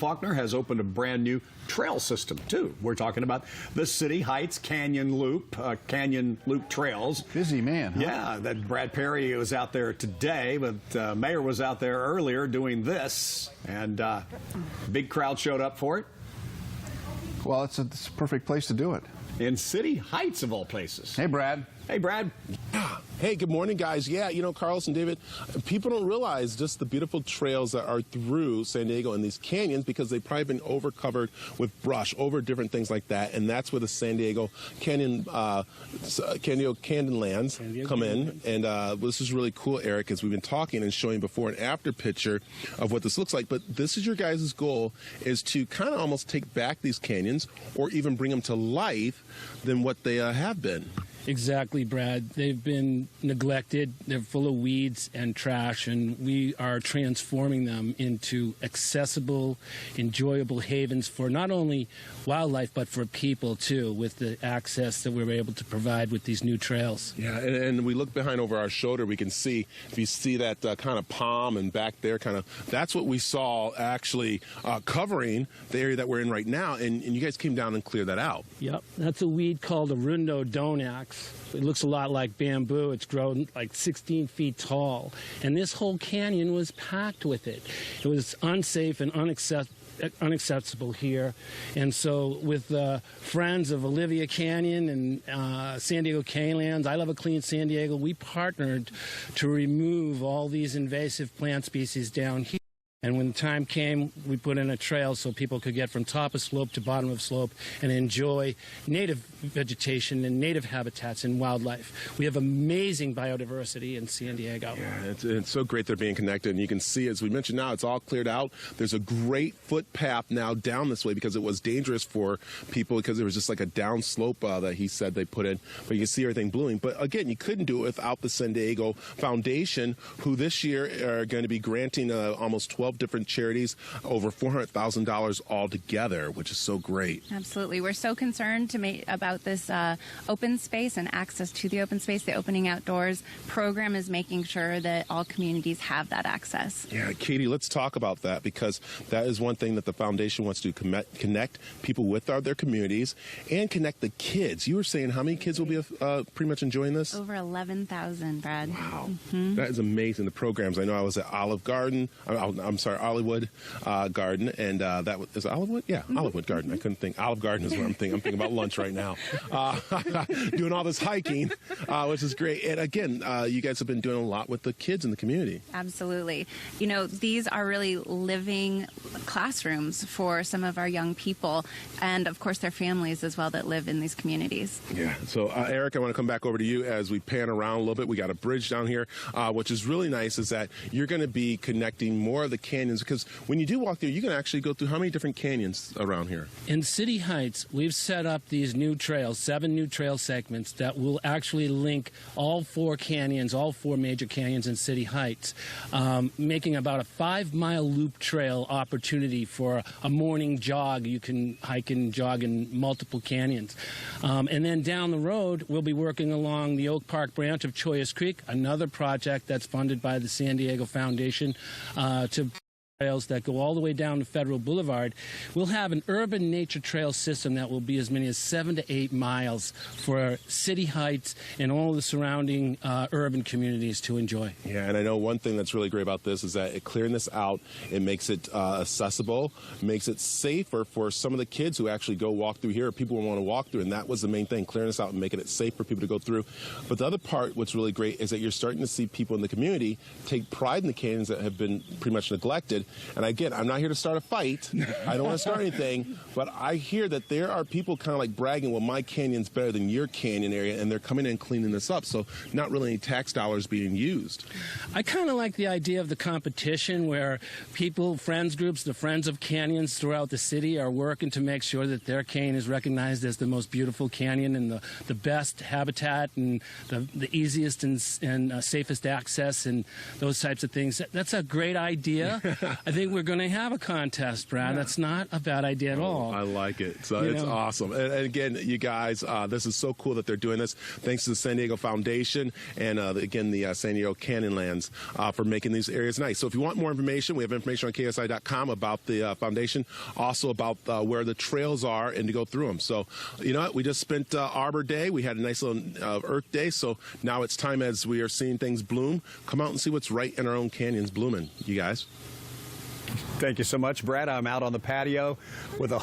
Faulkner has opened a brand new trail system, too. We're talking about the City Heights Canyon Loop Trails. Busy man, huh? Yeah, that Brad Perry was out there today, but Mayor was out there earlier doing this, and big crowd showed up for it. Well, it's a perfect place to do it. In City Heights, of all places. Hey, Brad. Hey, Brad. Hey, good morning, guys. Yeah, you know, Carlos and David, people don't realize just the beautiful trails that are through San Diego and these canyons because they've probably been overcovered with brush, over different things like that, and that's where the San Diego Canyon, Canyonlands come in. And this is really cool, Eric, as we've been talking and showing before and after picture of what this looks like. But this is your guys' goal, is to kind of almost take back these canyons or even bring them to life than what they have been. Exactly, Brad. They've been neglected. They're full of weeds and trash, and we are transforming them into accessible, enjoyable havens for not only wildlife, but for people, too, with the access that we're able to provide with these new trails. Yeah, and we look behind over our shoulder, we can see, if you see that kind of palm and back there, kind of, that's what we saw actually covering the area that we're in right now, and you guys came down and cleared that out. Yep, that's a weed called Arundo donax. It looks a lot like bamboo. It's grown like 16 feet tall. And this whole canyon was packed with it. It was unsafe and unacceptable here. And so with friends of Olivia Canyon and San Diego Canyonlands, I Love a Clean San Diego, we partnered to remove all these invasive plant species down here. And when the time came, we put in a trail so people could get from top of slope to bottom of slope and enjoy native vegetation and native habitats and wildlife. We have amazing biodiversity in San Diego. Yeah, it's so great they're being connected. And you can see, as we mentioned now, it's all cleared out. There's a great footpath now down this way because it was dangerous for people because there was just like a down slope that he said they put in. But you can see everything blooming. But again, you couldn't do it without the San Diego Foundation, who this year are going to be granting almost 12 different charities over $400,000 altogether, which is so great. Absolutely. We're so concerned about this open space and access to the open space. The Opening Outdoors program is making sure that all communities have that access. Yeah, Katie, let's talk about that because that is one thing that the foundation wants to do, connect people with their communities and connect the kids. You were saying how many kids will be pretty much enjoying this? Over 11,000, Brad. Wow. Mm-hmm. That is amazing. The programs. I know I was at Olive Garden. Olivwood Garden, and that is it Olivewood? Yeah, mm-hmm. Olivewood Garden. I couldn't think. Olive Garden is what I'm thinking. I'm thinking about lunch right now. Doing all this hiking, which is great. And again, you guys have been doing a lot with the kids in the community. Absolutely. You know, these are really living classrooms for some of our young people, and of course their families as well that live in these communities. Yeah. So, Eric, I want to come back over to you as we pan around a little bit. We got a bridge down here, which is really nice. Is that you're going to be connecting more of the canyons, because when you do walk there, you can actually go through how many different canyons around here? In City Heights, we've set up these new trails, 7 new trail segments that will actually link all 4 canyons, all 4 major canyons in City Heights, making about a 5-mile loop trail opportunity for a morning jog. You can hike and jog in multiple canyons. And then down the road, we'll be working along the Oak Park branch of Choyas Creek, another project that's funded by the San Diego Foundation to trails that go all the way down to Federal Boulevard. We'll have an urban nature trail system that will be as many as 7 to 8 miles for City Heights and all the surrounding urban communities to enjoy. Yeah, and I know one thing that's really great about this is that clearing this out, it makes it accessible, makes it safer for some of the kids who actually go walk through here, or people who want to walk through, and that was the main thing, clearing this out and making it safe for people to go through. But the other part, what's really great, is that you're starting to see people in the community take pride in the canyons that have been pretty much neglected. And again, I'm not here to start a fight. I don't want to start anything. But I hear that there are people kind of like bragging, well, my canyon's better than your canyon area, and they're coming in and cleaning this up. So not really any tax dollars being used. I kind of like the idea of the competition where people, friends groups, the Friends of Canyons throughout the city are working to make sure that their canyon is recognized as the most beautiful canyon and the best habitat and the easiest and safest access and those types of things. That's a great idea. I think we're going to have a contest, Brad. That's not a bad idea at all. I like it. So You it's know. awesome. And again, you guys, this is so cool that they're doing this. Thanks to the San Diego Foundation and, again, the San Diego Canyonlands for making these areas nice. So if you want more information, we have information on KUSI.com about the foundation, also about where the trails are and to go through them. So, you know what? We just spent Arbor Day. We had a nice little Earth Day. So now it's time, as we are seeing things bloom, come out and see what's right in our own canyons blooming, you guys. Thank you so much, Brad. I'm out on the patio with a